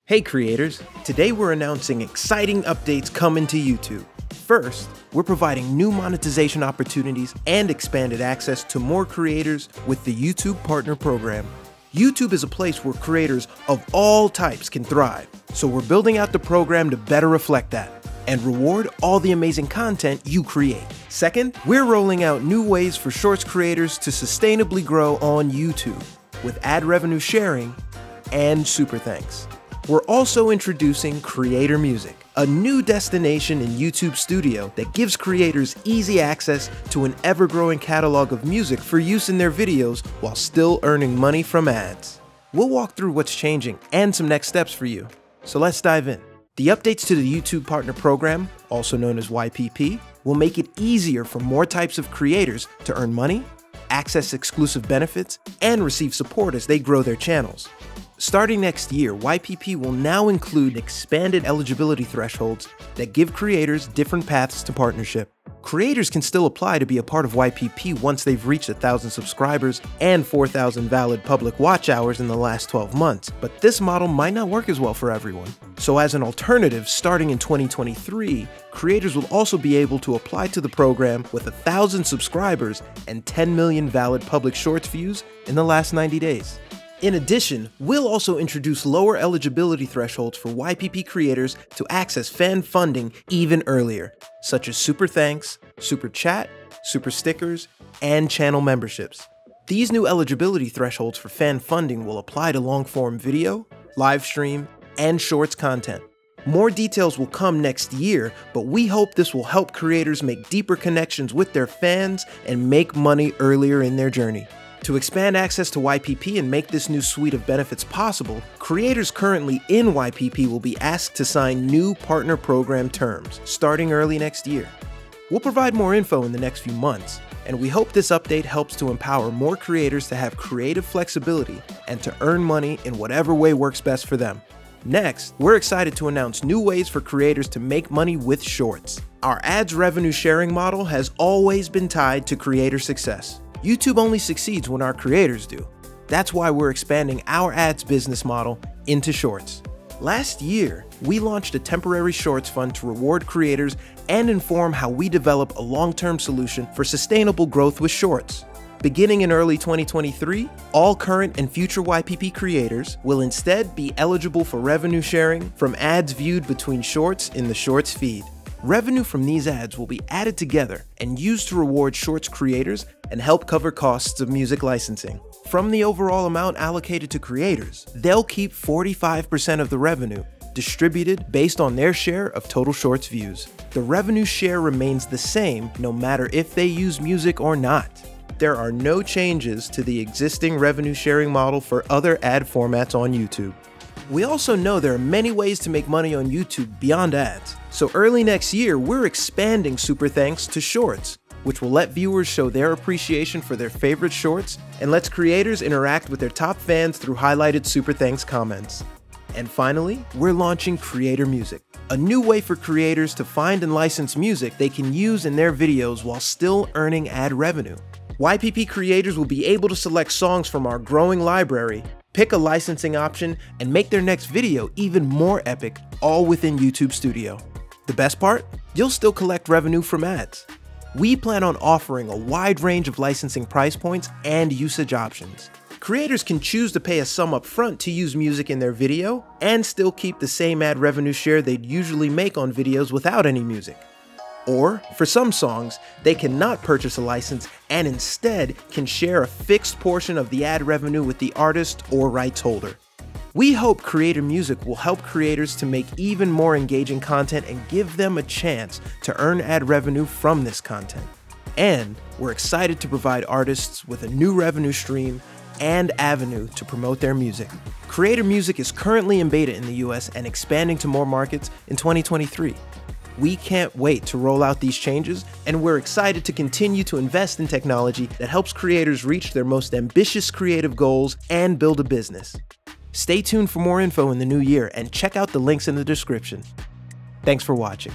Hey creators, today we're announcing exciting updates coming to YouTube. First, we're providing new monetization opportunities and expanded access to more creators with the YouTube Partner Program. YouTube is a place where creators of all types can thrive, so we're building out the program to better reflect that and reward all the amazing content you create. Second, we're rolling out new ways for Shorts creators to sustainably grow on YouTube with ad revenue sharing and super thanks. We're also introducing Creator Music, a new destination in YouTube Studio that gives creators easy access to an ever-growing catalog of music for use in their videos while still earning money from ads. We'll walk through what's changing and some next steps for you. So let's dive in. The updates to the YouTube Partner Program, also known as YPP, will make it easier for more types of creators to earn money, access exclusive benefits, and receive support as they grow their channels. Starting next year, YPP will now include expanded eligibility thresholds that give creators different paths to partnership. Creators can still apply to be a part of YPP once they've reached 1,000 subscribers and 4,000 valid public watch hours in the last 12 months, but this model might not work as well for everyone. So as an alternative, starting in 2023, creators will also be able to apply to the program with 1,000 subscribers and 10 million valid public Shorts views in the last 90 days. In addition, we'll also introduce lower eligibility thresholds for YPP creators to access fan funding even earlier, such as Super Thanks, Super Chat, Super Stickers, and channel memberships. These new eligibility thresholds for fan funding will apply to long-form video, live stream, and Shorts content. More details will come next year, but we hope this will help creators make deeper connections with their fans and make money earlier in their journey. To expand access to YPP and make this new suite of benefits possible, creators currently in YPP will be asked to sign new partner program terms, starting early next year. We'll provide more info in the next few months, and we hope this update helps to empower more creators to have creative flexibility and to earn money in whatever way works best for them. Next, we're excited to announce new ways for creators to make money with Shorts. Our ads revenue sharing model has always been tied to creator success. YouTube only succeeds when our creators do. That's why we're expanding our ads business model into Shorts. Last year, we launched a temporary Shorts fund to reward creators and inform how we develop a long-term solution for sustainable growth with Shorts. Beginning in early 2023, all current and future YPP creators will instead be eligible for revenue sharing from ads viewed between Shorts in the Shorts feed. Revenue from these ads will be added together and used to reward Shorts creators and help cover costs of music licensing. From the overall amount allocated to creators, they'll keep 45% of the revenue, distributed based on their share of total Shorts views. The revenue share remains the same no matter if they use music or not. There are no changes to the existing revenue sharing model for other ad formats on YouTube. We also know there are many ways to make money on YouTube beyond ads. So early next year, we're expanding Super Thanks to Shorts, which will let viewers show their appreciation for their favorite Shorts and lets creators interact with their top fans through highlighted Super Thanks comments. And finally, we're launching Creator Music, a new way for creators to find and license music they can use in their videos while still earning ad revenue. YPP creators will be able to select songs from our growing library, pick a licensing option, and make their next video even more epic, all within YouTube Studio. The best part? You'll still collect revenue from ads. We plan on offering a wide range of licensing price points and usage options. Creators can choose to pay a sum up front to use music in their video and still keep the same ad revenue share they'd usually make on videos without any music. Or, for some songs, they cannot purchase a license and instead can share a fixed portion of the ad revenue with the artist or rights holder. We hope Creator Music will help creators to make even more engaging content and give them a chance to earn ad revenue from this content. And we're excited to provide artists with a new revenue stream and avenue to promote their music. Creator Music is currently in beta in the US and expanding to more markets in 2023. We can't wait to roll out these changes, and we're excited to continue to invest in technology that helps creators reach their most ambitious creative goals and build a business. Stay tuned for more info in the new year and check out the links in the description. Thanks for watching.